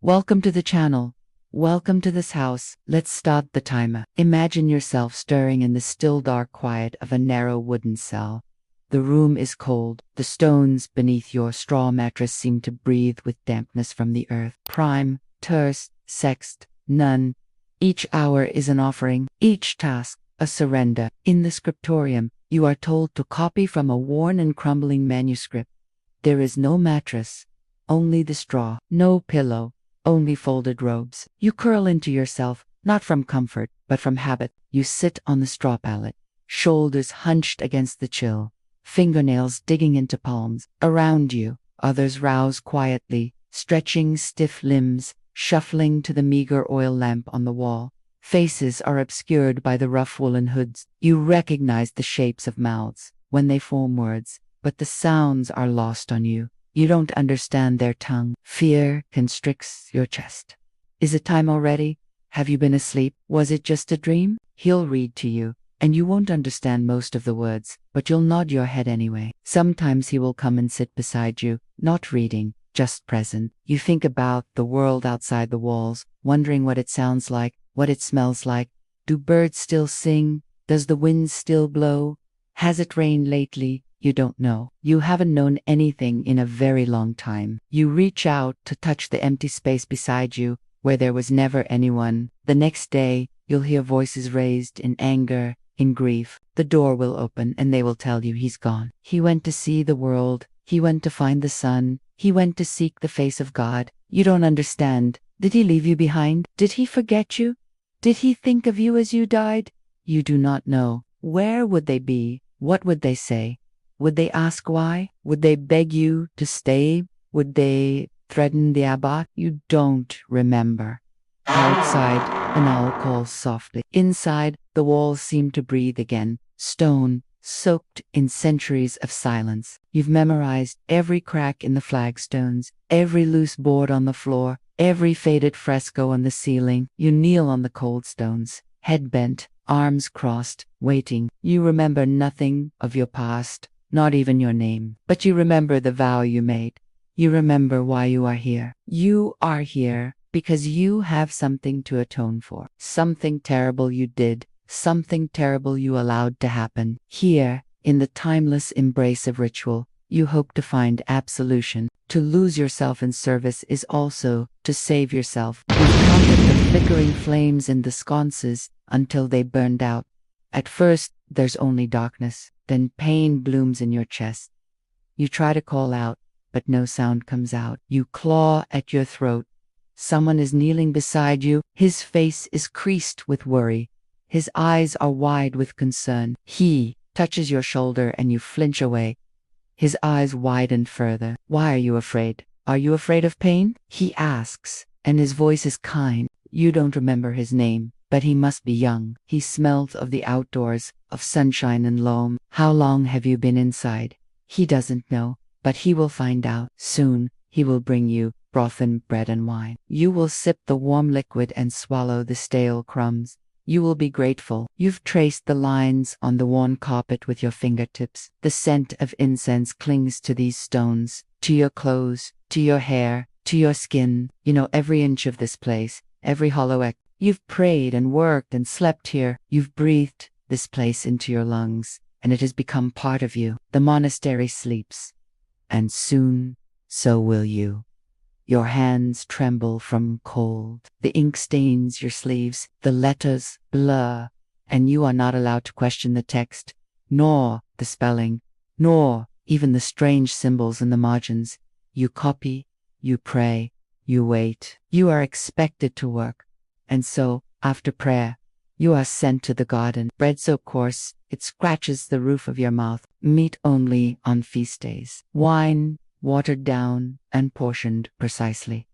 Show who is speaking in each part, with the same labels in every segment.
Speaker 1: Welcome to the channel. Welcome to this house. Let's start the timer. Imagine yourself stirring in the still dark quiet of a narrow wooden cell. The room is cold. The stones beneath your straw mattress seem to breathe with dampness from the earth. Prime, terce, sext, none. Each hour is an offering, each task a surrender. In the scriptorium, you are told to copy from a worn and crumbling manuscript. There is no mattress, only the straw, no pillow, only folded robes. You curl into yourself, not from comfort, but from habit. You sit on the straw pallet, shoulders hunched against the chill, fingernails digging into palms. Around you, others rouse quietly, stretching stiff limbs, shuffling to the meager oil lamp on the wall. Faces are obscured by the rough woolen hoods. You recognize the shapes of mouths when they form words, but the sounds are lost on you. You don't understand their tongue. Fear constricts your chest. Is it time already? Have you been asleep? Was it just a dream? He'll read to you, and you won't understand most of the words, but you'll nod your head anyway. Sometimes he will come and sit beside you, not reading, just present. You think about the world outside the walls, wondering what it sounds like, what it smells like. Do birds still sing? Does the wind still blow? Has it rained lately? You don't know. You haven't known anything in a very long time. You reach out to touch the empty space beside you, where there was never anyone. The next day, you'll hear voices raised in anger, in grief. The door will open and they will tell you he's gone. He went to see the world. He went to find the sun. He went to seek the face of God. You don't understand. Did he leave you behind? Did he forget you? Did he think of you as you died? You do not know. Where would they be? What would they say? Would they ask why? Would they beg you to stay? Would they threaten the abbot? You don't remember. Outside, an owl calls softly. Inside, the walls seem to breathe again. Stone, soaked in centuries of silence. You've memorized every crack in the flagstones, every loose board on the floor, every faded fresco on the ceiling. You kneel on the cold stones, head bent, arms crossed, waiting. You remember nothing of your past. Not even your name. But you remember the vow you made. You remember why you are here. You are here because you have something to atone for. Something terrible you did. Something terrible you allowed to happen. Here, in the timeless embrace of ritual, you hope to find absolution. To lose yourself in service is also to save yourself. You counted the flickering flames in the sconces until they burned out. At first, there's only darkness. Then pain blooms in your chest. You try to call out, but no sound comes out. You claw at your throat. Someone is kneeling beside you. His face is creased with worry. His eyes are wide with concern. He touches your shoulder and you flinch away. His eyes widen further. Why are you afraid? Are you afraid of pain? He asks, and his voice is kind. You don't remember his name, but he must be young. He smelled of the outdoors, of sunshine and loam. How long have you been inside? He doesn't know, but he will find out. Soon, he will bring you broth and bread and wine. You will sip the warm liquid and swallow the stale crumbs. You will be grateful. You've traced the lines on the worn carpet with your fingertips. The scent of incense clings to these stones, to your clothes, to your hair, to your skin. You know every inch of this place, every hollow echo. You've prayed and worked and slept here. You've breathed this place into your lungs, and it has become part of you. The monastery sleeps, and soon so will you. Your hands tremble from cold. The ink stains your sleeves. The letters blur, and you are not allowed to question the text, nor the spelling, nor even the strange symbols in the margins. You copy, you pray, you wait. You are expected to work. And so, after prayer, you are sent to the garden. Bread so coarse, it scratches the roof of your mouth. Meat only on feast days. Wine, watered down and portioned precisely.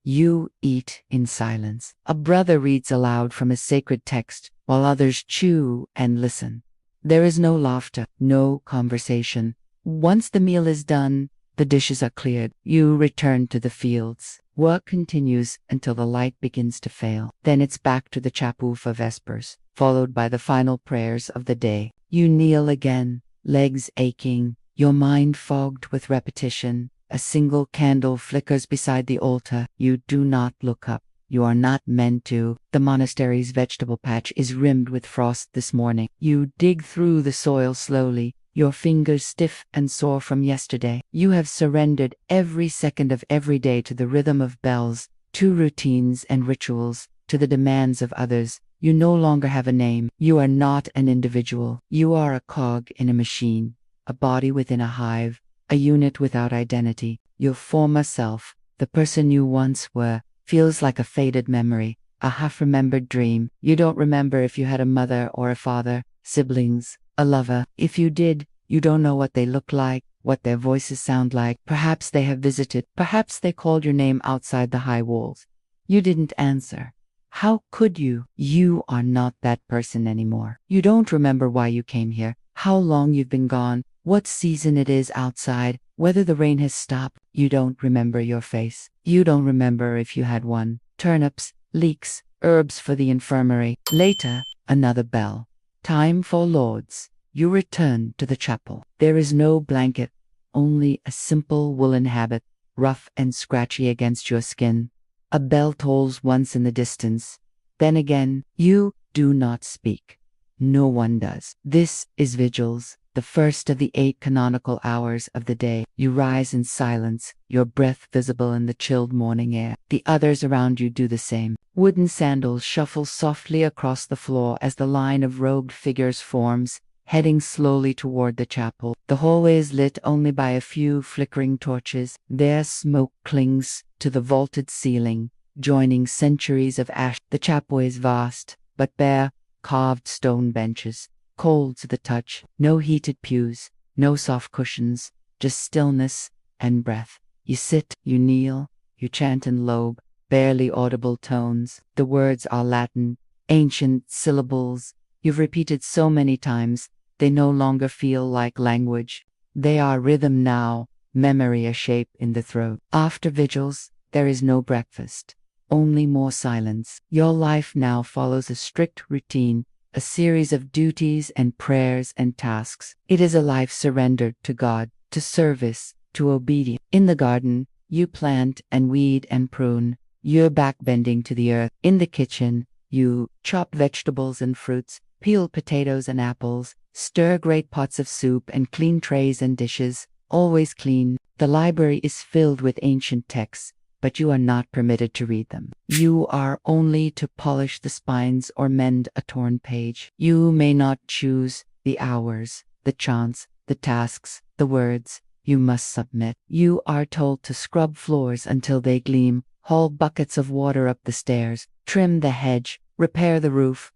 Speaker 1: You eat in silence. A brother reads aloud from a sacred text, while others chew and listen. There is no laughter, no conversation. Once the meal is done, the dishes are cleared. You return to the fields. Work continues until the light begins to fail. Then it's back to the chapel for vespers, followed by the final prayers of the day. You kneel again, legs aching, your mind fogged with repetition, A single candle flickers beside the altar. You do not look up. You are not meant to. The monastery's vegetable patch is rimmed with frost this morning. You dig through the soil slowly, your fingers stiff and sore from yesterday. You have surrendered every second of every day to the rhythm of bells, to routines and rituals, to the demands of others. You no longer have a name. You are not an individual. You are a cog in a machine, a body within a hive, a unit without identity. Your former self, the person you once were, feels like a faded memory, a half-remembered dream. You don't remember if you had a mother or a father, siblings, a lover. If you did, you don't know what they look like, what their voices sound like. Perhaps they have visited. Perhaps they called your name outside the high walls. You didn't answer. How could you? You are not that person anymore. You don't remember why you came here, how long you've been gone, what season it is outside, whether the rain has stopped. You don't remember your face. You don't remember if you had one. Turnips, leeks, herbs for the infirmary. Later, another bell. Time for lauds. You return to the chapel. There is no blanket, only a simple woolen habit, rough and scratchy against your skin. A bell tolls once in the distance. Then again, you do not speak. No one does. This is vigils, the first of the 8 canonical hours of the day. You rise in silence, your breath visible in the chilled morning air. The others around you do the same. Wooden sandals shuffle softly across the floor as the line of robed figures forms, heading slowly toward the chapel. The hallway is lit only by a few flickering torches. Their smoke clings to the vaulted ceiling, joining centuries of ash. The chapel is vast, but bare, carved stone benches, cold to the touch, no heated pews, no soft cushions, just stillness and breath. You sit, you kneel, you chant in low, barely audible tones. The words are Latin, ancient syllables you've repeated so many times, they no longer feel like language. They are rhythm now, memory a shape in the throat. After vigils, there is no breakfast. Only more silence. Your life now follows a strict routine, a series of duties and prayers and tasks. It is a life surrendered to God, to service, to obedience. In the garden, you plant and weed and prune, your back bending to the earth. In the kitchen, you chop vegetables and fruits, peel potatoes and apples, stir great pots of soup and clean trays and dishes, always clean. The library is filled with ancient texts, but you are not permitted to read them. You are only to polish the spines or mend a torn page. You may not choose the hours, the chants, the tasks, the words. You must submit. You are told to scrub floors until they gleam, haul buckets of water up the stairs, trim the hedge, repair the roof.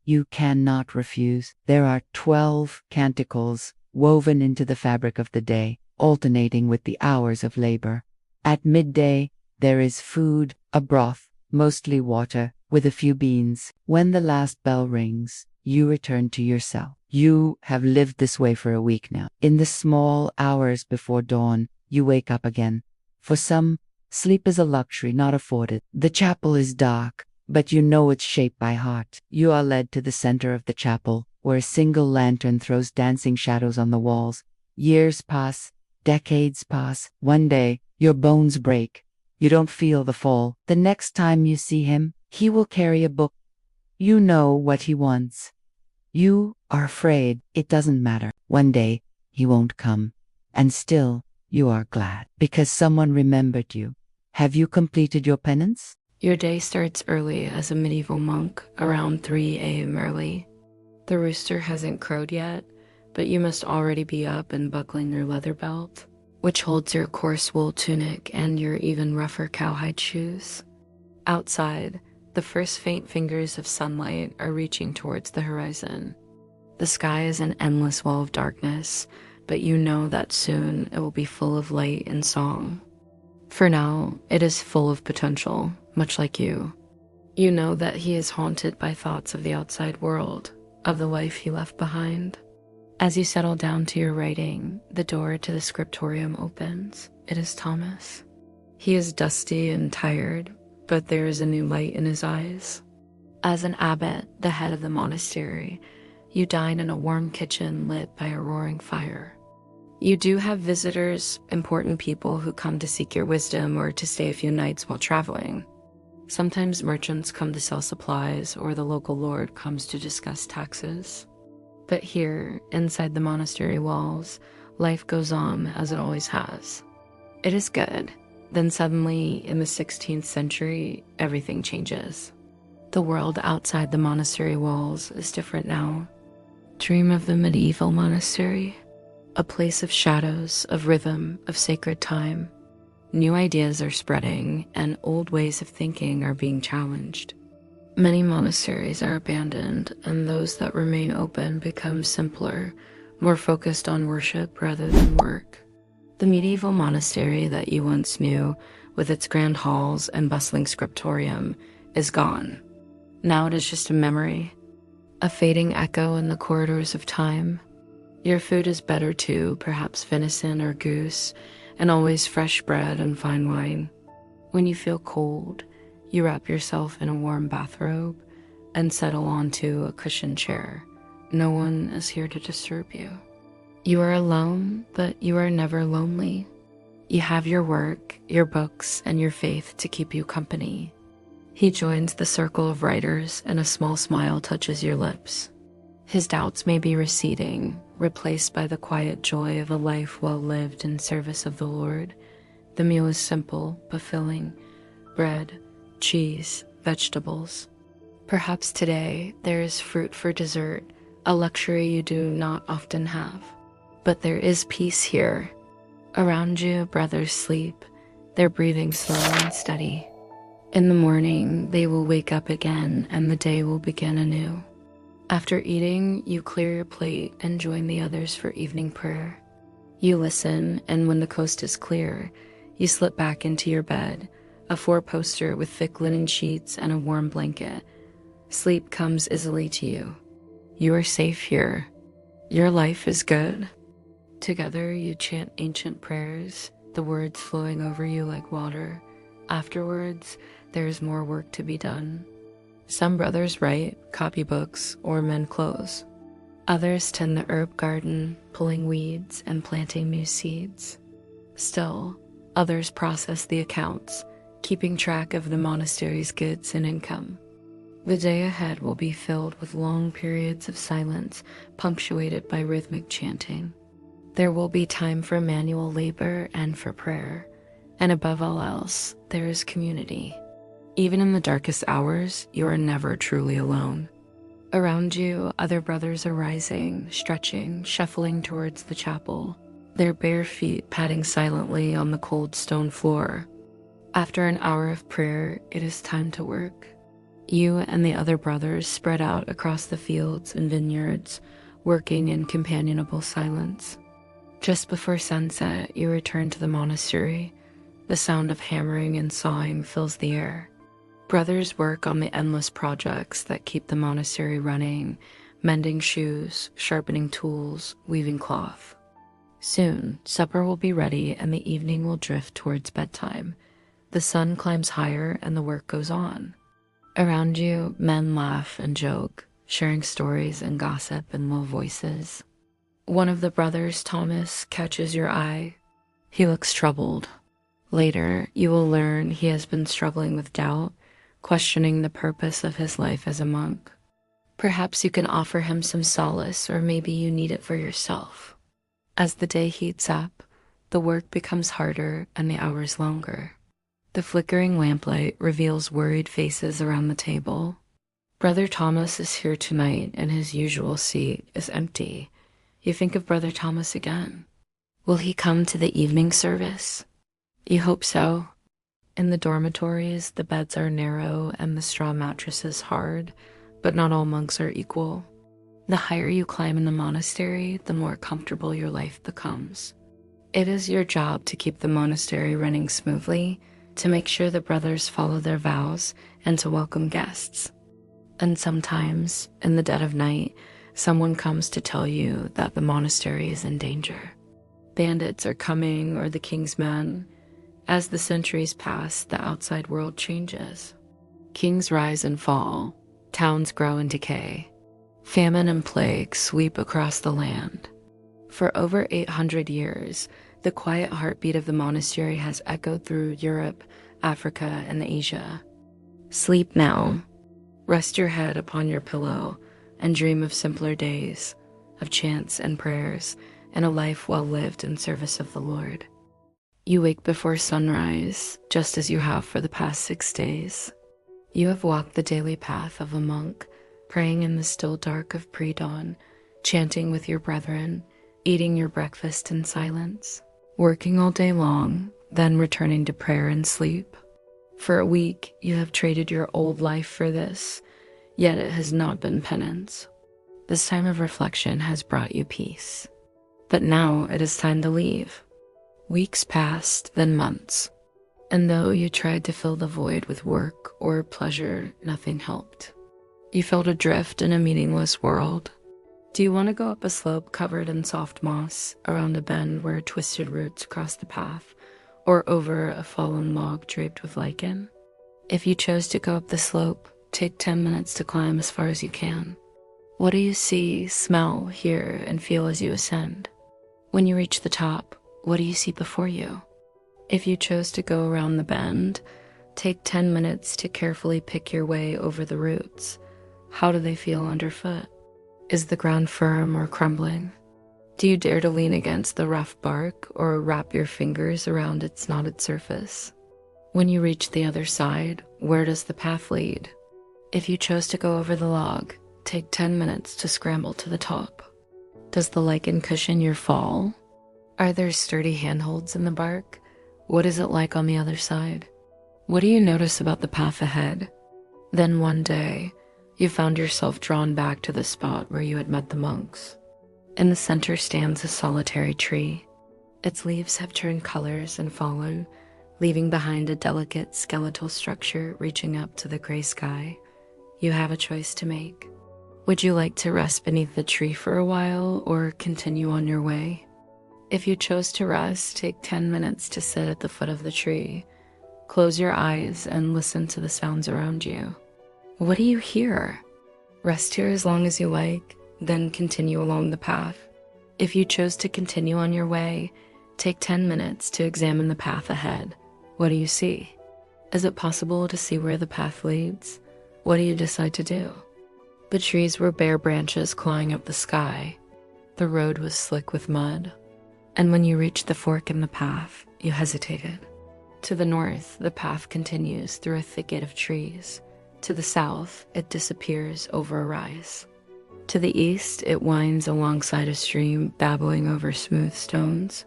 Speaker 1: You cannot refuse. There are 12 canticles woven into the fabric of the day, alternating with the hours of labor. At midday, there is food, a broth, mostly water, with a few beans. When the last bell rings, you return to your cell. You have lived this way for a week now. In the small hours before dawn, you wake up again. For some, sleep is a luxury not afforded. The chapel is dark, but you know its shape by heart. You are led to the center of the chapel, where a single lantern throws dancing shadows on the walls. Years pass, decades pass. One day, your bones break. You don't feel the fall. The next time you see him, he will carry a book. You know what he wants. You are afraid. It doesn't matter. One day, he won't come. And still, you are glad, because someone remembered you. Have you completed your penance?
Speaker 2: Your day starts early as a medieval monk, around 3 a.m. early. The rooster hasn't crowed yet, but you must already be up and buckling your leather belt, which holds your coarse wool tunic and your even rougher cowhide shoes. Outside, the first faint fingers of sunlight are reaching towards the horizon. The sky is an endless wall of darkness, but you know that soon it will be full of light and song. For now, it is full of potential, much like you. You know that he is haunted by thoughts of the outside world, of the life he left behind. As you settle down to your writing, the door to the scriptorium opens. It is Thomas. He is dusty and tired, but there is a new light in his eyes. As an abbot, the head of the monastery, you dine in a warm kitchen lit by a roaring fire. You do have visitors, important people who come to seek your wisdom or to stay a few nights while traveling. Sometimes merchants come to sell supplies, or the local lord comes to discuss taxes. But here, inside the monastery walls, life goes on as it always has. It is good. Then suddenly, in the 16th century, everything changes. The world outside the monastery walls is different now. Dream of the medieval monastery, a place of shadows, of rhythm, of sacred time. New ideas are spreading, and old ways of thinking are being challenged. Many monasteries are abandoned, and those that remain open become simpler, more focused on worship rather than work. The medieval monastery that you once knew, with its grand halls and bustling scriptorium, is gone. Now it is just a memory, a fading echo in the corridors of time. Your food is better too, perhaps venison or goose, and always fresh bread and fine wine. When you feel cold, you wrap yourself in a warm bathrobe and settle onto a cushioned chair. No one is here to disturb you. You are alone, but you are never lonely. You have your work, your books, and your faith to keep you company. He joins the circle of writers, and a small smile touches your lips. His doubts may be receding, replaced by the quiet joy of a life well lived in service of the Lord. The meal is simple but filling: bread, cheese, vegetables. Perhaps today there is fruit for dessert, a luxury you do not often have. But there is peace here. Around you, brothers sleep, their breathing slow and steady. In the morning, they will wake up again, and the day will begin anew. After eating, you clear your plate and join the others for evening prayer. You listen, and when the coast is clear, you slip back into your bed, a four-poster with thick linen sheets and a warm blanket. Sleep comes easily to you. You are safe here. Your life is good. Together, you chant ancient prayers, the words flowing over you like water. Afterwards, there is more work to be done. Some brothers write, copy books, or mend clothes. Others tend the herb garden, pulling weeds and planting new seeds. Still, others process the accounts, keeping track of the monastery's goods and income. The day ahead will be filled with long periods of silence, punctuated by rhythmic chanting. There will be time for manual labor and for prayer, and above all else, there is community. Even in the darkest hours, you are never truly alone. Around you, other brothers are rising, stretching, shuffling towards the chapel, their bare feet padding silently on the cold stone floor. After an hour of prayer, it is time to work. You and the other brothers spread out across the fields and vineyards, working in companionable silence. Just before sunset, you return to the monastery. The sound of hammering and sawing fills the air. Brothers work on the endless projects that keep the monastery running, mending shoes, sharpening tools, weaving cloth. Soon, supper will be ready and the evening will drift towards bedtime. The sun climbs higher and the work goes on. Around you, men laugh and joke, sharing stories and gossip in low voices. One of the brothers, Thomas, catches your eye. He looks troubled. Later, you will learn he has been struggling with doubt, questioning the purpose of his life as a monk. Perhaps you can offer him some solace, or maybe you need it for yourself. As the day heats up, the work becomes harder and the hours longer. The flickering lamplight reveals worried faces around the table. Brother Thomas is here tonight and his usual seat is empty. You think of Brother Thomas again. Will he come to the evening service? You hope so. In the dormitories, the beds are narrow and the straw mattresses hard, but not all monks are equal. The higher you climb in the monastery, the more comfortable your life becomes. It is your job to keep the monastery running smoothly, to make sure the brothers follow their vows, and to welcome guests. And sometimes, in the dead of night, someone comes to tell you that the monastery is in danger. Bandits are coming, or the king's men. As the centuries pass, the outside world changes. Kings rise and fall, towns grow and decay. Famine and plague sweep across the land. For over 800 years, the quiet heartbeat of the monastery has echoed through Europe, Africa, and Asia. Sleep now. Rest your head upon your pillow and dream of simpler days, of chants and prayers, and a life well lived in service of the Lord. You wake before sunrise, just as you have for the past 6 days. You have walked the daily path of a monk, praying in the still dark of pre-dawn, chanting with your brethren, eating your breakfast in silence, working all day long, then returning to prayer and sleep. For a week, you have traded your old life for this, yet it has not been penance. This time of reflection has brought you peace. But now it is time to leave. Weeks passed, then months. And though you tried to fill the void with work or pleasure, nothing helped. You felt adrift in a meaningless world. Do you want to go up a slope covered in soft moss, around a bend where twisted roots cross the path, or over a fallen log draped with lichen? If you chose to go up the slope, take 10 minutes to climb as far as you can. What do you see, smell, hear, and feel as you ascend? When you reach the top, what do you see before you? If you chose to go around the bend, take 10 minutes to carefully pick your way over the roots. How do they feel underfoot? Is the ground firm or crumbling? Do you dare to lean against the rough bark or wrap your fingers around its knotted surface? When you reach the other side, where does the path lead? If you chose to go over the log, take 10 minutes to scramble to the top. Does the lichen cushion your fall? Are there sturdy handholds in the bark? What is it like on the other side? What do you notice about the path ahead? Then one day, you found yourself drawn back to the spot where you had met the monks. In the center stands a solitary tree. Its leaves have turned colors and fallen, leaving behind a delicate skeletal structure reaching up to the gray sky. You have a choice to make. Would you like to rest beneath the tree for a while or continue on your way? If you chose to rest, take 10 minutes to sit at the foot of the tree. Close your eyes and listen to the sounds around you. What do you hear? Rest here as long as you like, then continue along the path. If you chose to continue on your way, take 10 minutes to examine the path ahead. What do you see? Is it possible to see where the path leads? What do you decide to do? The trees were bare branches clawing up the sky. The road was slick with mud. And when you reached the fork in the path, you hesitated. To the north, the path continues through a thicket of trees. To the south, it disappears over a rise. To the east, it winds alongside a stream babbling over smooth stones.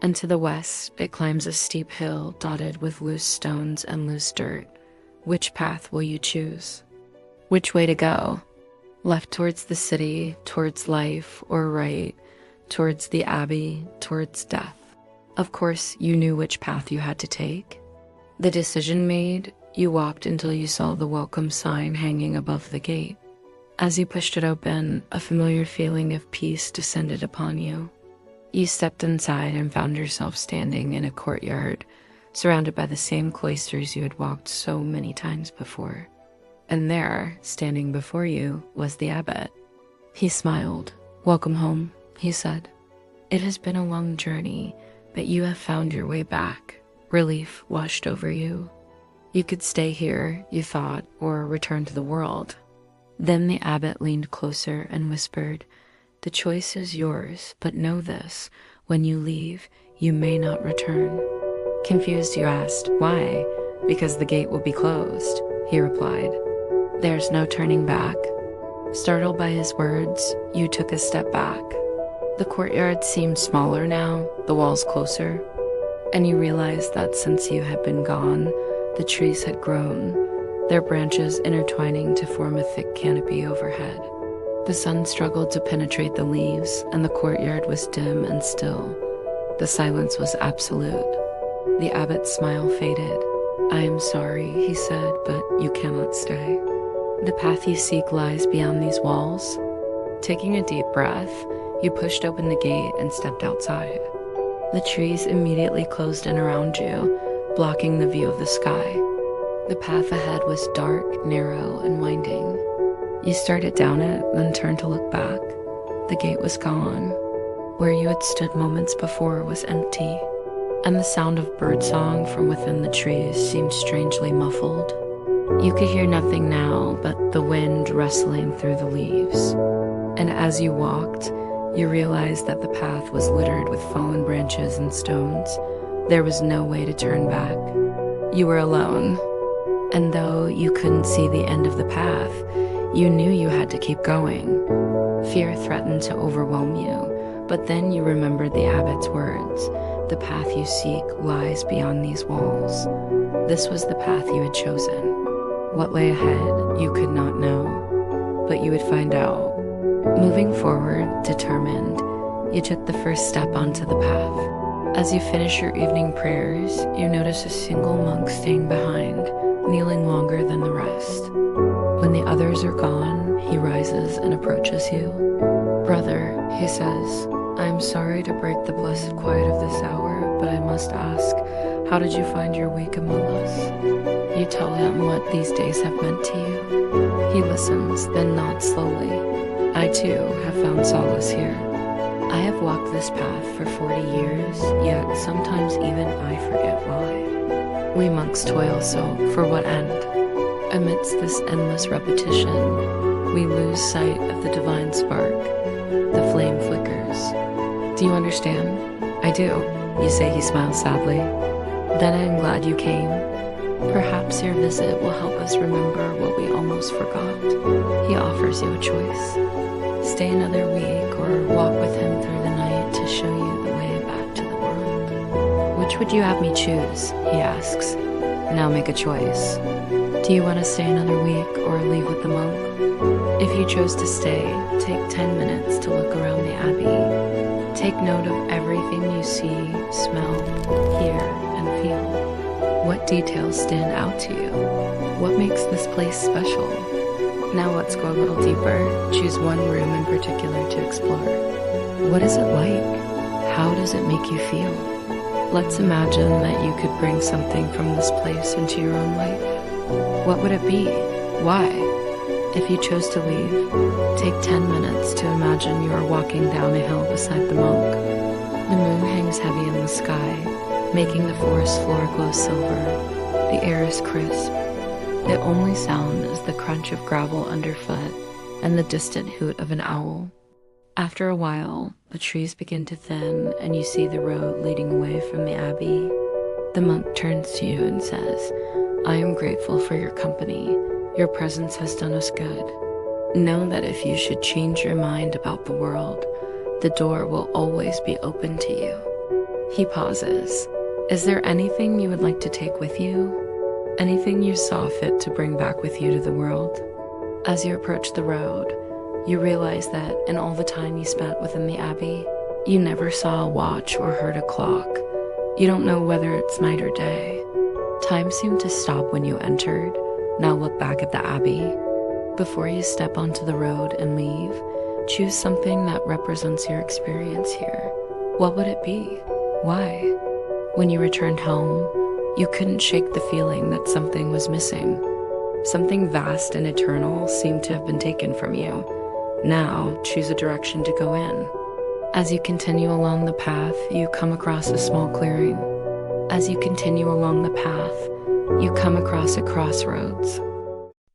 Speaker 2: And to the west, it climbs a steep hill dotted with loose stones and loose dirt. Which path will you choose? Which way to go? Left towards the city, towards life, or right, towards the abbey, towards death? Of course, you knew which path you had to take. The decision made, you walked until you saw the welcome sign hanging above the gate. As you pushed it open, a familiar feeling of peace descended upon you. You stepped inside and found yourself standing in a courtyard, surrounded by the same cloisters you had walked so many times before. And there, standing before you, was the abbot. He smiled. "Welcome home," he said. "It has been a long journey, but you have found your way back." Relief washed over you. You could stay here, you thought, or return to the world. Then the abbot leaned closer and whispered, "The choice is yours, but know this, when you leave, you may not return." Confused, you asked, "Why?" "Because the gate will be closed," he replied. "There's no turning back." Startled by his words, you took a step back. The courtyard seemed smaller now, the walls closer, and you realized that since you had been gone, the trees had grown, their branches intertwining to form a thick canopy overhead. The sun struggled to penetrate the leaves, and the courtyard was dim and still. The silence was absolute. The abbot's smile faded. "I am sorry," he said, "but you cannot stay. The path you seek lies beyond these walls." Taking a deep breath, you pushed open the gate and stepped outside. The trees immediately closed in around you, blocking the view of the sky. The path ahead was dark, narrow, and winding. You started down it, then turned to look back. The gate was gone. Where you had stood moments before was empty, and the sound of birdsong from within the trees seemed strangely muffled. You could hear nothing now but the wind rustling through the leaves. And as you walked, you realized that the path was littered with fallen branches and stones. There was no way to turn back. You were alone, and though you couldn't see the end of the path, you knew you had to keep going. Fear threatened to overwhelm you, but then you remembered the abbot's words. The path you seek lies beyond these walls. This was the path you had chosen. What lay ahead, you could not know, but you would find out. Moving forward, determined, you took the first step onto the path. As you finish your evening prayers, you notice a single monk staying behind, kneeling longer than the rest. When the others are gone, he rises and approaches you. "Brother," he says, "I am sorry to break the blessed quiet of this hour, but I must ask, how did you find your week among us?" You tell him what these days have meant to you. He listens, then nods slowly. "I too have found solace here. I have walked this path for 40 years, yet sometimes even I forget why. We monks toil so, for what end? Amidst this endless repetition, we lose sight of the divine spark. The flame flickers. Do you understand?" "I do," you say. He smiles sadly. "Then I am glad you came. Perhaps your visit will help us remember what we almost forgot." He offers you a choice. Stay another week or walk with him through the night to show you the way back to the world. "Which would you have me choose?" he asks. "Now make a choice. Do you want to stay another week or leave with the monk? If you chose to stay, take 10 minutes to look around the abbey. Take note of everything you see, smell, hear, and feel. What details stand out to you? What makes this place special? Now let's go a little deeper. Choose one room in particular to explore. What is it like? How does it make you feel? Let's imagine that you could bring something from this place into your own life. What would it be? Why? If you chose to leave, take 10 minutes to imagine you are walking down a hill beside the monk. The moon hangs heavy in the sky, making the forest floor glow silver. The air is crisp. The only sound is the crunch of gravel underfoot and the distant hoot of an owl. After a while, the trees begin to thin and you see the road leading away from the abbey. The monk turns to you and says, "I am grateful for your company. Your presence has done us good. Know that if you should change your mind about the world, the door will always be open to you." He pauses. "Is there anything you would like to take with you? Anything you saw fit to bring back with you to the world?" As you approach the road, you realize that in all the time you spent within the abbey, you never saw a watch or heard a clock. You don't know whether it's night or day. Time seemed to stop when you entered. Now look back at the abbey. Before you step onto the road and leave, choose something that represents your experience here. What would it be? Why? When you returned home, you couldn't shake the feeling that something was missing. Something vast and eternal seemed to have been taken from you. Now, choose a direction to go in. As you continue along the path, you come across a small clearing. As you continue along the path, you come across a crossroads.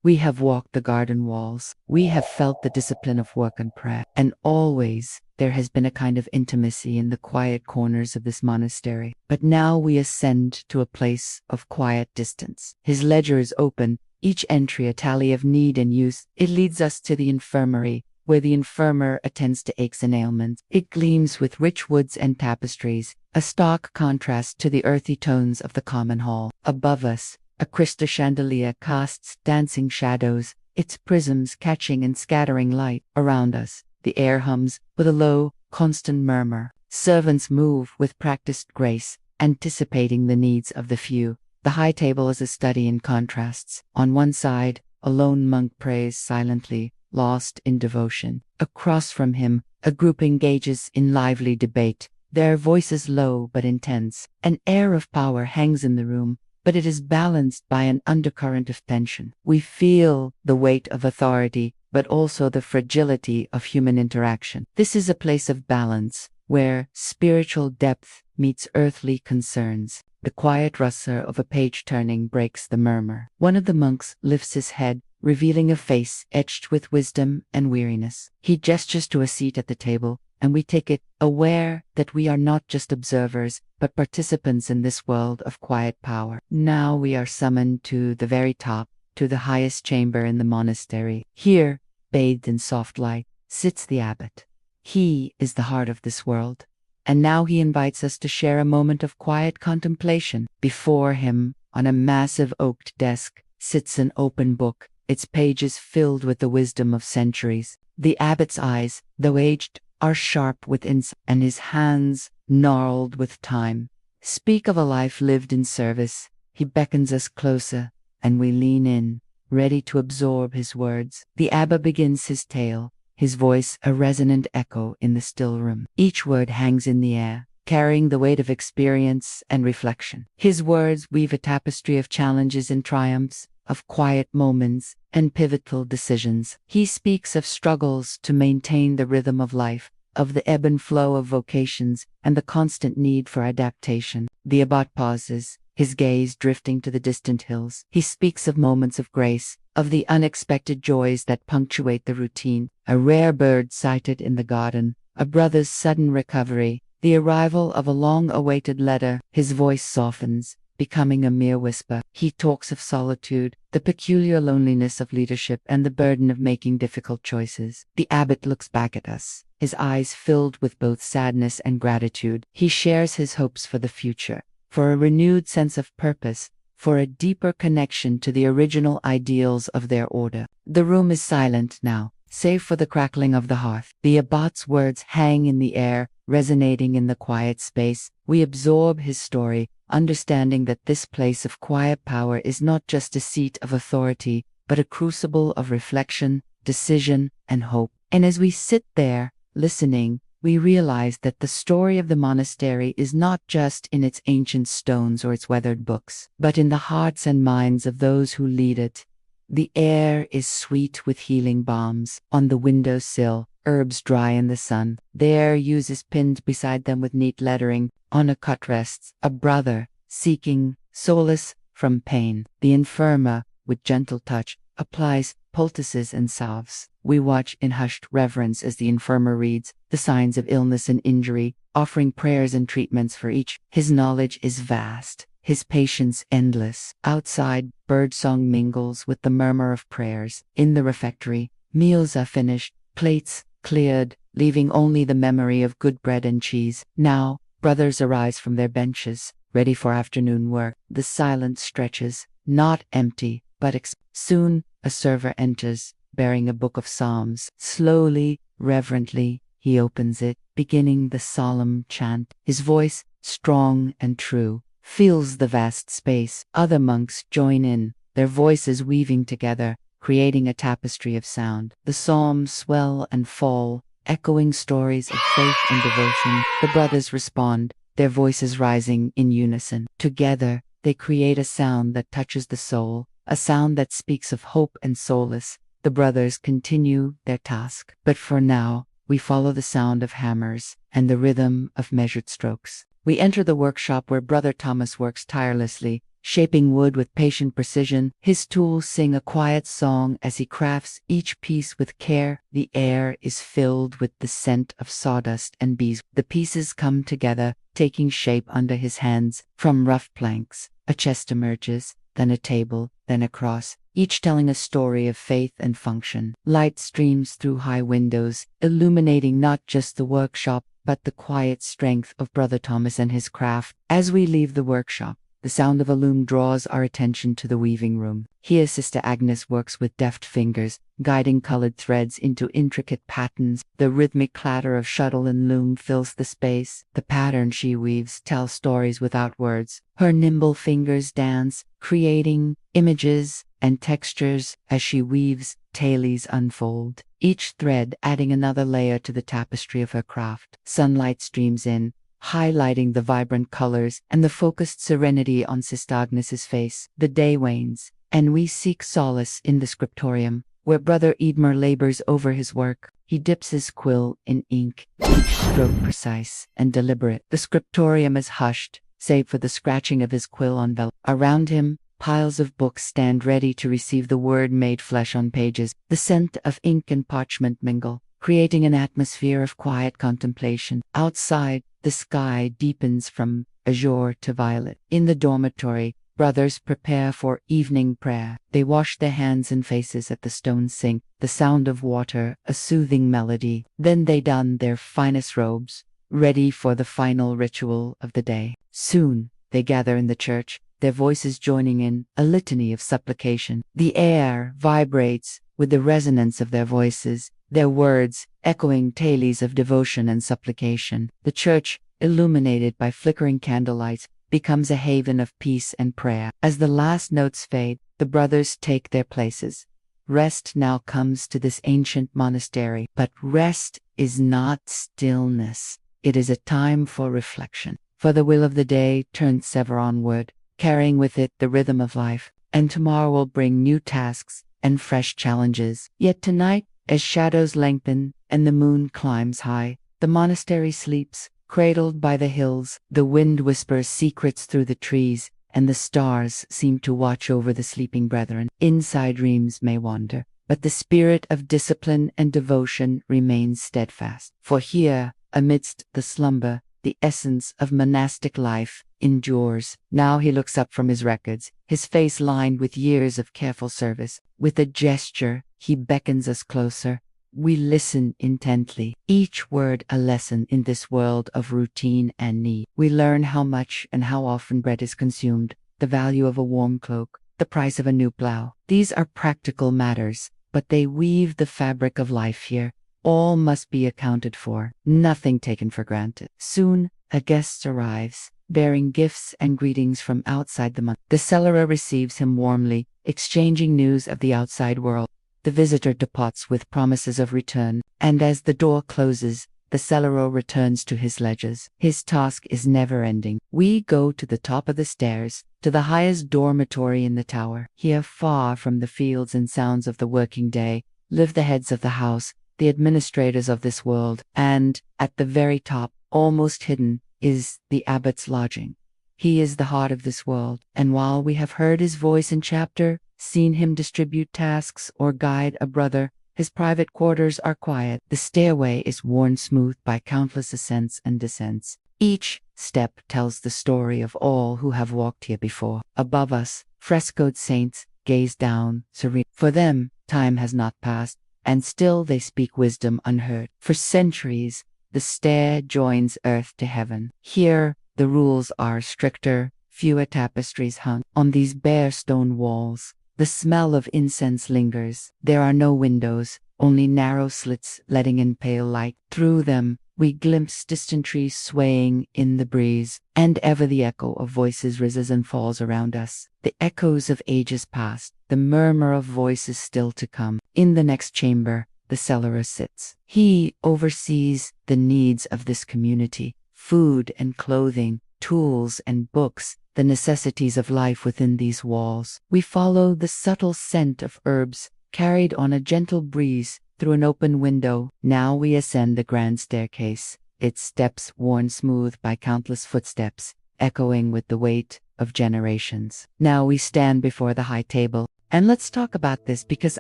Speaker 1: We have walked the garden walls. We have felt the discipline of work and prayer. And always there has been a kind of intimacy in the quiet corners of this monastery. But now we ascend to a place of quiet distance. His ledger is open, each entry a tally of need and use. It leads us to the infirmary, where the infirmer attends to aches and ailments. It gleams with rich woods and tapestries, a stark contrast to the earthy tones of the common hall. Above us, a crystal chandelier casts dancing shadows, its prisms catching and scattering light. Around us, the air hums with a low, constant murmur. Servants move with practiced grace, anticipating the needs of the few. The high table is a study in contrasts. On one side, a lone monk prays silently, lost in devotion. Across from him, a group engages in lively debate, their voices low but intense. An air of power hangs in the room, but it is balanced by an undercurrent of tension. We feel the weight of authority, but also the fragility of human interaction. This is a place of balance, where spiritual depth meets earthly concerns. The quiet rustle of a page turning breaks the murmur. One of the monks lifts his head, revealing a face etched with wisdom and weariness. He gestures to a seat at the table, and we take it, aware that we are not just observers, but participants in this world of quiet power. Now we are summoned to the very top, to the highest chamber in the monastery. Here, bathed in soft light, sits the abbot. He is the heart of this world. And now he invites us to share a moment of quiet contemplation. Before him, on a massive oaked desk, sits an open book, its pages filled with the wisdom of centuries. The abbot's eyes, though aged, are sharp with insight, and his hands, gnarled with time, speak of a life lived in service. He beckons us closer, and we lean in, ready to absorb his words. The abbot begins his tale, his voice a resonant echo in the still room. Each word hangs in the air, carrying the weight of experience and reflection. His words weave a tapestry of challenges and triumphs, of quiet moments and pivotal decisions. He speaks of struggles to maintain the rhythm of life, of the ebb and flow of vocations, and the constant need for adaptation. The abbot pauses, his gaze drifting to the distant hills. He speaks of moments of grace, of the unexpected joys that punctuate the routine, a rare bird sighted in the garden, a brother's sudden recovery, the arrival of a long-awaited letter. His voice softens, becoming a mere whisper. He talks of solitude, the peculiar loneliness of leadership, and the burden of making difficult choices. The abbot looks back at us, his eyes filled with both sadness and gratitude. He shares his hopes for the future, for a renewed sense of purpose, for a deeper connection to the original ideals of their order. The room is silent now, save for the crackling of the hearth. The abbot's words hang in the air, resonating in the quiet space. We absorb his story, understanding that this place of quiet power is not just a seat of authority, but a crucible of reflection, decision, and hope. And as we sit there, listening, we realize that the story of the monastery is not just in its ancient stones or its weathered books, but in the hearts and minds of those who lead it. The air is sweet with healing balms. On the windowsill, herbs dry in the sun. Their use is pinned beside them with neat lettering. On a cot rests a brother, seeking solace from pain. The infirmer, with gentle touch, applies poultices and salves. We watch in hushed reverence as the infirmer reads the signs of illness and injury, offering prayers and treatments for each. His knowledge is vast, his patience endless. Outside, birdsong mingles with the murmur of prayers. In the refectory, meals are finished, plates cleared, leaving only the memory of good bread and cheese. Now, brothers arise from their benches, ready for afternoon work. The silence stretches, not empty, but soon a server enters, bearing a book of psalms. Slowly, reverently, he opens it, beginning the solemn chant. His voice, strong and true, fills the vast space. Other monks join in, their voices weaving together, creating a tapestry of sound. The psalms swell and fall, echoing stories of faith and devotion. The brothers respond, their voices rising in unison. Together, they create a sound that touches the soul, a sound that speaks of hope and solace. The brothers continue their task, but for now, we follow the sound of hammers and the rhythm of measured strokes. We enter the workshop where Brother Thomas works tirelessly, shaping wood with patient precision. His tools sing a quiet song as he crafts each piece with care. The air is filled with the scent of sawdust and bees. The pieces come together, taking shape under his hands. From rough planks, a chest emerges, then a table, then a cross, each telling a story of faith and function. Light streams through high windows, illuminating not just the workshop, but the quiet strength of Brother Thomas and his craft. As we leave the workshop, the sound of a loom draws our attention to the weaving room. Here Sister Agnes works with deft fingers, guiding colored threads into intricate patterns. The rhythmic clatter of shuttle and loom fills the space. The pattern she weaves tells stories without words. Her nimble fingers dance, creating images and textures as she weaves. Tailies unfold, each thread adding another layer to the tapestry of her craft. Sunlight streams in, highlighting the vibrant colors and the focused serenity on Sister Agnes's face. The day wanes, and we seek solace in the scriptorium, where Brother Eadmer labors over his work. He dips his quill in ink, each stroke precise and deliberate. The scriptorium is hushed, save for the scratching of his quill on vellum. Around him, piles of books stand ready to receive the word made flesh on pages. The scent of ink and parchment mingle, creating an atmosphere of quiet contemplation. Outside, the sky deepens from azure to violet. In the dormitory, brothers prepare for evening prayer. They wash their hands and faces at the stone sink, the sound of water a soothing melody. Then they don their finest robes, ready for the final ritual of the day. Soon, they gather in the church, their voices joining in a litany of supplication. The air vibrates with the resonance of their voices, their words echoing tales of devotion and supplication. The church, illuminated by flickering candlelights, becomes a haven of peace and prayer. As the last notes fade, the brothers take their places. Rest now comes to this ancient monastery, but rest is not stillness. It is a time for reflection. For the will of the day turns ever onward, carrying with it the rhythm of life, and tomorrow will bring new tasks and fresh challenges. Yet tonight, as shadows lengthen and the moon climbs high, the monastery sleeps, cradled by the hills. The wind whispers secrets through the trees, and the stars seem to watch over the sleeping brethren. Inside dreams may wander, but the spirit of discipline and devotion remains steadfast. For here, amidst the slumber, the essence of monastic life endures. Now he looks up from his records, his face lined with years of careful service. With a gesture, he beckons us closer. We listen intently, each word a lesson in this world of routine and need. We learn how much and how often bread is consumed, the value of a warm cloak, the price of a new plow. These are practical matters, but they weave the fabric of life here. All must be accounted for, nothing taken for granted. Soon, a guest arrives, bearing gifts and greetings from outside the month. The cellarer receives him warmly, exchanging news of the outside world. The visitor departs with promises of return, and as the door closes, the cellarer returns to his ledgers. His task is never-ending. We go to the top of the stairs, to the highest dormitory in the tower. Here, far from the fields and sounds of the working day, live the heads of the house, the administrators of this world, and, at the very top, almost hidden, is the abbot's lodging. He is the heart of this world, and while we have heard his voice in chapter, seen him distribute tasks or guide a brother, his private quarters are quiet. The stairway is worn smooth by countless ascents and descents. Each step tells the story of all who have walked here before. Above us, frescoed saints gaze down, serene. For them, time has not passed, and still they speak wisdom unheard. For centuries, the stair joins earth to heaven. Here, the rules are stricter, fewer tapestries hung on these bare stone walls. The smell of incense lingers. There are no windows, only narrow slits letting in pale light. Through them, we glimpse distant trees swaying in the breeze, and ever the echo of voices rises and falls around us. The echoes of ages past, the murmur of voices still to come. In the next chamber, the cellarer sits. He oversees the needs of this community, food and clothing, tools and books, the necessities of life within these walls. We follow the subtle scent of herbs, carried on a gentle breeze through an open window. Now we ascend the grand staircase, its steps worn smooth by countless footsteps, echoing with the weight of generations. Now we stand before the high table, and let's talk about this because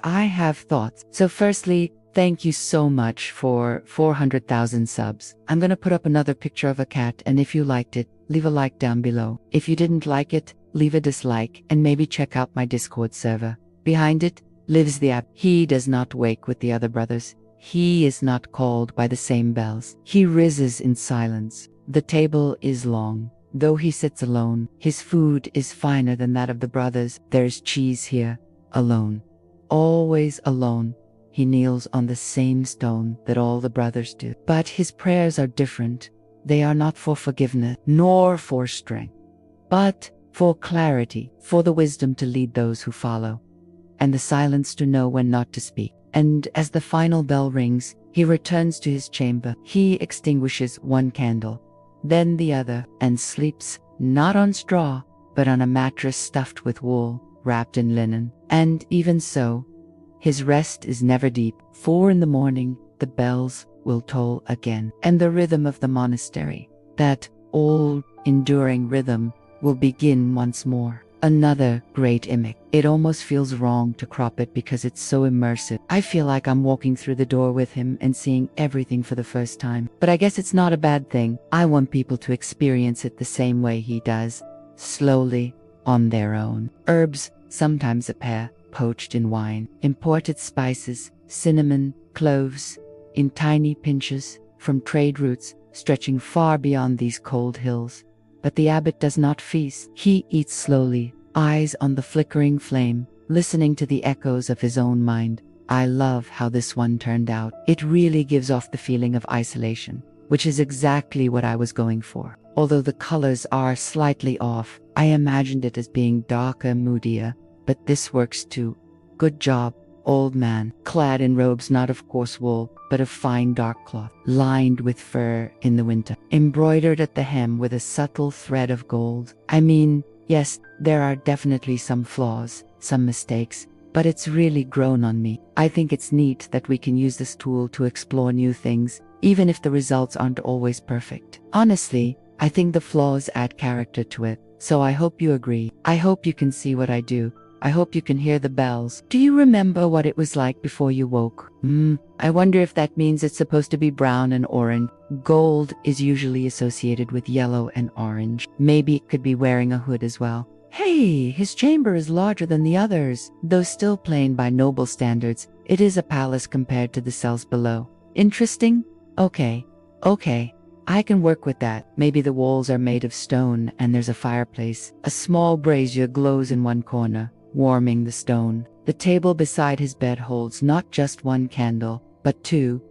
Speaker 1: I have thoughts. So firstly, thank you so much for 400,000 subs. I'm gonna put up another picture of a cat, and if you liked it, leave a like down below. If you didn't like it, leave a dislike, and maybe check out my Discord server. Behind it lives the abbot. He does not wake with the other brothers. He is not called by the same bells. He rises in silence. The table is long. Though he sits alone, his food is finer than that of the brothers. There's cheese here, alone. Always alone. He kneels on the same stone that all the brothers do. But his prayers are different. They are not for forgiveness, nor for strength, but for clarity, for the wisdom to lead those who follow, and the silence to know when not to speak. And as the final bell rings, he returns to his chamber. He extinguishes one candle, then the other, and sleeps, not on straw, but on a mattress stuffed with wool, wrapped in linen. And even so, his rest is never deep. 4 in the morning, the the bells will toll again. And the rhythm of the monastery, that old, enduring rhythm, will begin once more. Another great image. It almost feels wrong to crop it because it's so immersive. I feel like I'm walking through the door with him and seeing everything for the first time. But I guess it's not a bad thing. I want people to experience it the same way he does, slowly, on their own. Herbs sometimes appear, poached in wine. Imported spices, cinnamon, cloves, in tiny pinches, from trade routes stretching far beyond these cold hills. But the abbot does not feast. He eats slowly, eyes on the flickering flame, listening to the echoes of his own mind. I love how this one turned out. It really gives off the feeling of isolation, which is exactly what I was going for. Although the colors are slightly off, I imagined it as being darker, moodier, but this works too. Good job, old man, clad in robes not of coarse wool, but of fine dark cloth, lined with fur in the winter, embroidered at the hem with a subtle thread of gold. I mean, yes, there are definitely some flaws, some mistakes, but it's really grown on me. I think it's neat that we can use this tool to explore new things, even if the results aren't always perfect. Honestly, I think the flaws add character to it, so I hope you agree. I hope you can see what I do. I hope you can hear the bells. Do you remember what it was like before you woke? I wonder if that means it's supposed to be brown and orange. Gold is usually associated with yellow and orange. Maybe it could be wearing a hood as well. Hey, his chamber is larger than the others. Though still plain by noble standards, it is a palace compared to the cells below. Interesting? Okay. I can work with that. Maybe the walls are made of stone and there's a fireplace. A small brazier glows in one corner, warming the stone. The table beside his bed holds not just one candle, but two,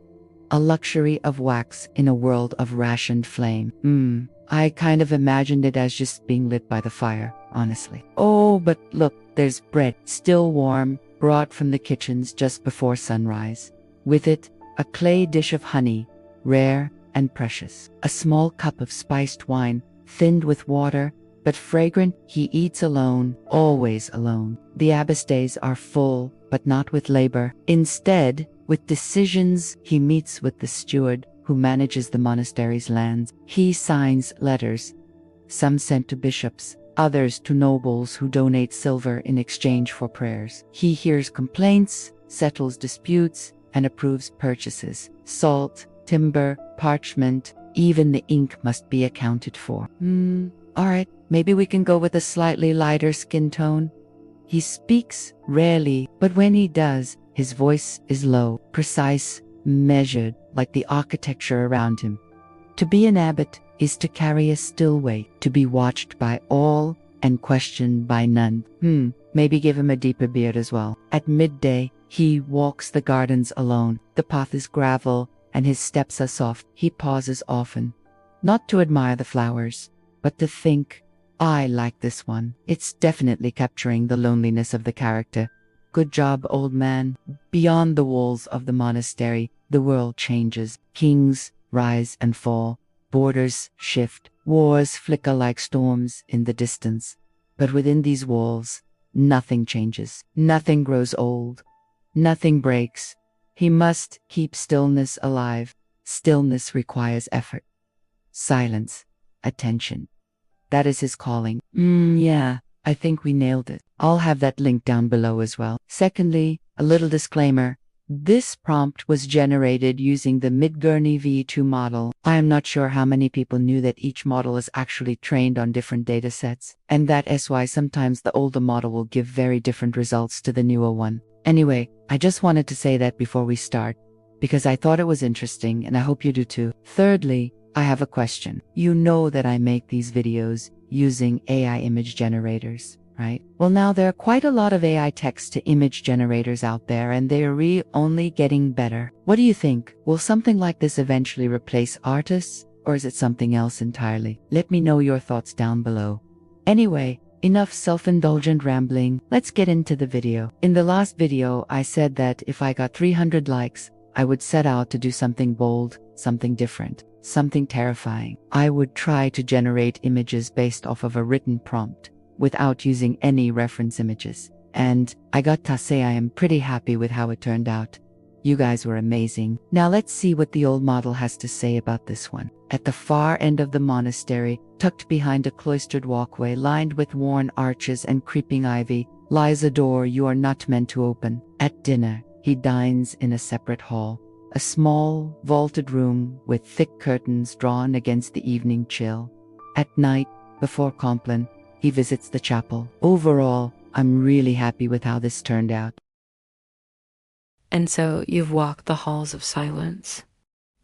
Speaker 1: a luxury of wax in a world of rationed flame. I kind of imagined it as just being lit by the fire, honestly. Oh, but look, there's bread, still warm, brought from the kitchens just before sunrise. With it, a clay dish of honey, rare and precious. A small cup of spiced wine, thinned with water, but fragrant. He eats alone, always alone. The abbot's days are full, but not with labor. Instead, with decisions, he meets with the steward who manages the monastery's lands. He signs letters, some sent to bishops, others to nobles who donate silver in exchange for prayers. He hears complaints, settles disputes, and approves purchases. Salt, timber, parchment, even the ink must be accounted for. All right, maybe we can go with a slightly lighter skin tone. He speaks rarely, but when he does, his voice is low, precise, measured, like the architecture around him. To be an abbot is to carry a still weight, to be watched by all and questioned by none. Maybe give him a deeper beard as well. At midday, he walks the gardens alone. The path is gravel, and his steps are soft. He pauses often, not to admire the flowers, but to think, I like this one. It's definitely capturing the loneliness of the character. Good job, old man. Beyond the walls of the monastery, the world changes. Kings rise and fall. Borders shift. Wars flicker like storms in the distance. But within these walls, nothing changes. Nothing grows old. Nothing breaks. He must keep stillness alive. Stillness requires effort, silence, attention. That is his calling. Yeah, I think we nailed it. I'll have that link down below as well. Secondly, a little disclaimer. This prompt was generated using the Midjourney V2 model. I am not sure how many people knew that each model is actually trained on different data sets, and that is why sometimes the older model will give very different results to the newer one. Anyway, I just wanted to say that before we start, because I thought it was interesting and I hope you do too. Thirdly, I have a question. You know that I make these videos using AI image generators, right? Well, now there are quite a lot of AI text to image generators out there, and they are only getting better. What do you think? Will something like this eventually replace artists, or is it something else entirely? Let me know your thoughts down below. Anyway, enough self-indulgent rambling. Let's get into the video. In the last video, I said that if I got 300 likes, I would set out to do something bold, something different, something terrifying. I would try to generate images based off of a written prompt, without using any reference images. And I got to say I am pretty happy with how it turned out. You guys were amazing. Now let's see what the old model has to say about this one. At the far end of the monastery, tucked behind a cloistered walkway lined with worn arches and creeping ivy, lies a door you are not meant to open. At dinner, he dines in a separate hall, a small, vaulted room with thick curtains drawn against the evening chill. At night, before Compline, he visits the chapel. Overall, I'm really happy with how this turned out.
Speaker 2: And so you've walked the halls of silence.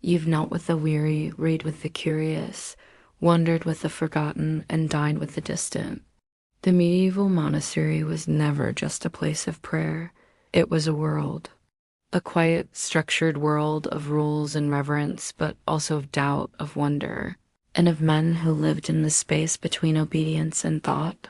Speaker 2: You've knelt with the weary, read with the curious, wandered with the forgotten, and dined with the distant. The medieval monastery was never just a place of prayer. It was a world. A quiet, structured world of rules and reverence, but also of doubt, of wonder, and of men who lived in the space between obedience and thought.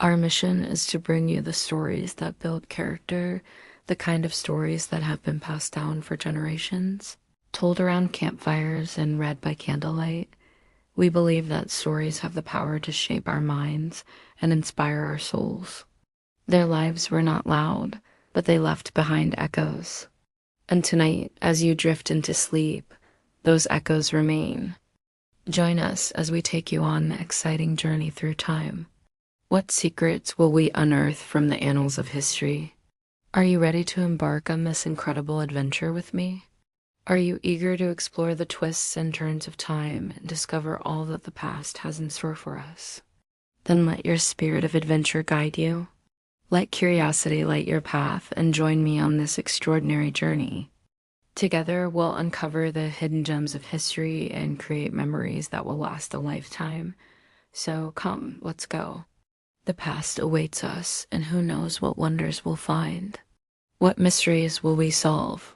Speaker 2: Our mission is to bring you the stories that build character, the kind of stories that have been passed down for generations, told around campfires and read by candlelight. We believe that stories have the power to shape our minds and inspire our souls. Their lives were not loud, but they left behind echoes. And tonight, as you drift into sleep, those echoes remain. Join us as we take you on an exciting journey through time. What secrets will we unearth from the annals of history? Are you ready to embark on this incredible adventure with me? Are you eager to explore the twists and turns of time and discover all that the past has in store for us? Then let your spirit of adventure guide you. Let curiosity light your path and join me on this extraordinary journey. Together, we'll uncover the hidden gems of history and create memories that will last a lifetime. So come, let's go. The past awaits us, and who knows what wonders we'll find. What mysteries will we solve?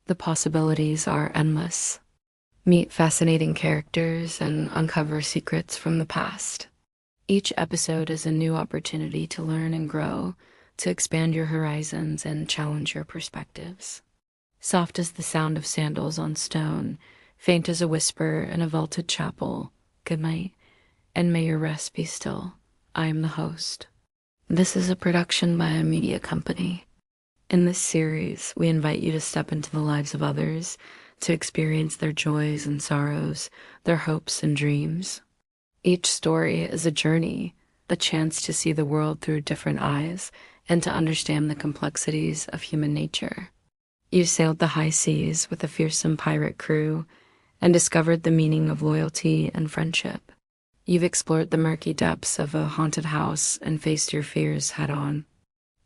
Speaker 2: The possibilities are endless. Meet fascinating characters and uncover secrets from the past. Each episode is a new opportunity to learn and grow, to expand your horizons and challenge your perspectives. Soft as the sound of sandals on stone, faint as a whisper in a vaulted chapel, good night, and may your rest be still. I am the host. This is a production by a media company. In this series, we invite you to step into the lives of others, to experience their joys and sorrows, their hopes and dreams. Each story is a journey, a chance to see the world through different eyes and to understand the complexities of human nature. You sailed the high seas with a fearsome pirate crew and discovered the meaning of loyalty and friendship. You've explored the murky depths of a haunted house and faced your fears head on.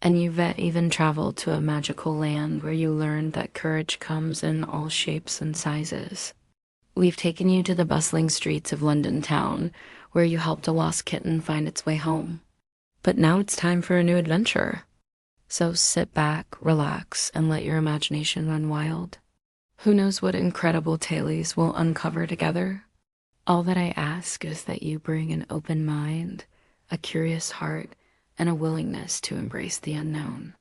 Speaker 2: And you've even traveled to a magical land where you learned that courage comes in all shapes and sizes. We've taken you to the bustling streets of London town, where you helped a lost kitten find its way home. But now it's time for a new adventure. So sit back, relax, and let your imagination run wild. Who knows what incredible tales we'll uncover together? All that I ask is that you bring an open mind, a curious heart, and a willingness to embrace the unknown.